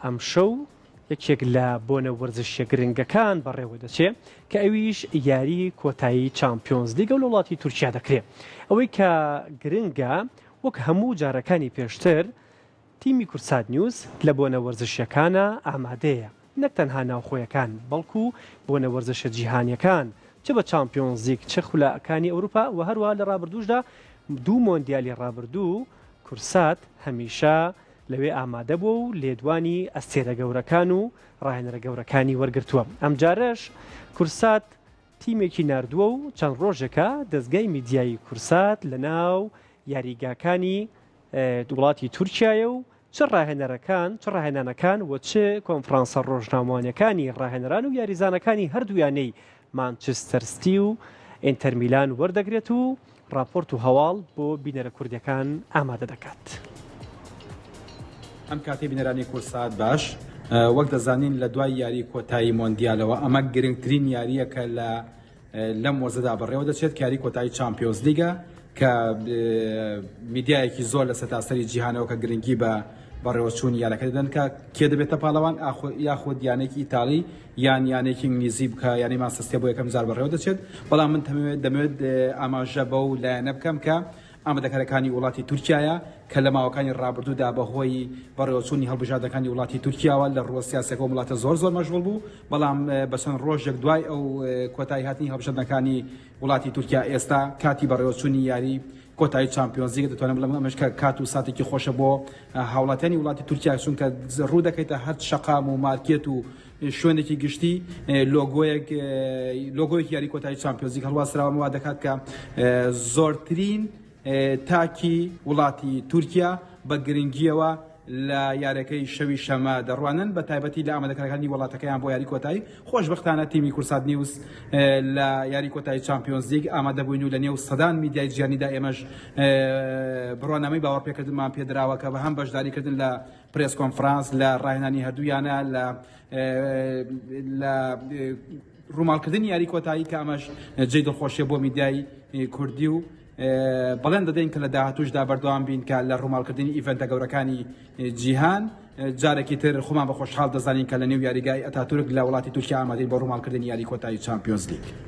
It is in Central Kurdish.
ئەم شەو یەکێک لە بۆنە وەرزشیە گرنگەکان بەڕێوە دەچێت کە ئەویش یاری کۆتایی چامپیۆنز لیگە و لە وڵاتی تورکیا دەکرێت. ئەوەی کە گرنگە وەک هەموو جارەکانی پێشتر تیمی کورسات نیوز لە بۆنە وەرزشیەکانە ئامادەیە، نەک تەنها ناوخۆیەکان بەڵکو بۆنە وەرزشە جیهانیەکان چ بە چامپیۆنز لیگ چ خولەکانی ئەوروپا و هەروە لە ڕابردووشدا دوو مۆندیالی ڕابردوو کورسات هەمیشە لەوێ ئامادە بووە و لێدوانی ئەستێرە گەورەکان و ڕاهێنەرە گەورەکانی وەرگرتووە. ئەم جارەش کورسات تیمێکی ناردووە و چەند ڕۆژێکە دەستگای میدیایی کورسات لە ناو یاریگاکانی وڵاتی تورکیایە و چ ڕاهێنانەکان و چ کۆنفرانسە ڕۆژنامەوانیەکانی ڕاهێنەران و یاریزانەکانی هەردوویانەی مانچستەر سیتی و ئینتەر میلان وەردەگرێت و راپۆرت و هەواڵ بۆ بینەرە کوردیەکان ئامادە دەکات. ئەم کاتی بینەرانی کورسات باش وەک دەزانین لە دوای یاری کۆتایی مۆندیالەوە ئەمە گرنگترین یاریەکە لەم وەرزەدا بەڕێوە دەچێت یاری کۆتایی چامپیۆنز لیگە کە میدیایەکی زۆر لە سەتاسەری جیهانەوە کە گرنگی بە بەڕێوەچوونی یانەکە دەدەن کە کێ دەبێتە پاڵەوان یاخود یانێکی ئیتاڵی یان یانێکی ئینگلیزی بکە یانی مانچستەر بۆ یەکەم جار بەڕێوە دەچێت. بەڵام من دەمەوێت ئاماژە بەو لایەنە بکەم کە ئامادەکارەکانی وڵاتی تورکیایە کە لە ماوەکانی ڕابردوودا بەهۆی بەڕێوەچوونی هەڵبژاردەکانی وڵاتی تورکیاوە لە ڕووە سیاسەکە وڵاتە زۆر مەشغوڵ بوو، بەڵام بە چەند ڕۆژێک دوای ئەو کۆتایی هاتنی هەڵبژاردنەکانی وڵاتی تورکیا ئێستا کاتی بەڕێوەچوونی یاری کۆتایی چامپیۆنز لیگ دەتوانم بڵێم ئەمەش کە کات و ساتێکی خۆشە بۆ هاوڵاتیانی وڵاتی تورکیا، چونکە ڕوو دەکەیتە هەر شەقام و مارکێت و شوێنێکی گشتی لۆگۆیەکی یاری کۆتایی چامپیۆنز لیگ هەڵواسراوە وا دەکات کە زۆرترین تاکی وڵاتی تورکیا بە گرنگیەوە لە یارەکەی شەوی شەمە دەڕوانن بە تایبەتی لە ئامادەکارەکانی وڵاتەکەیان بۆ یاری کۆتایی. خۆشبەختانە تیمی کورسات نیوز لە یاری کۆتایی چامپیۆنز لیگ ئامادە بووین و لە نێو سەدان میدیای جیهانیدا ئێمەش بڕوانامەی باوەڕپێکردنمان پێدراوە کە بە هەم بەشداریکردن لە پرێس کۆنفرانس لە ڕاهێنانی هەردوویانە لە ڕووماڵکردنی یاری کۆتایی کە ئەمەش جێی دڵخۆشیە بۆ میدیای کوردی و بەڵێن دەدەین کە لە داهاتووشدا بەردەوام بین کە لە ڕووماڵکردنی ئیڤەنتە گەورەکانی جیهان جارێکی تر خۆمان بە خۆشحاڵ دەزانین کە لە نێو یاریگای ئەتاتورک لە وڵاتی تورکیا ئامادەین بۆ ڕووماڵکردنی یاری کۆتایی چامپیۆنز لیگ.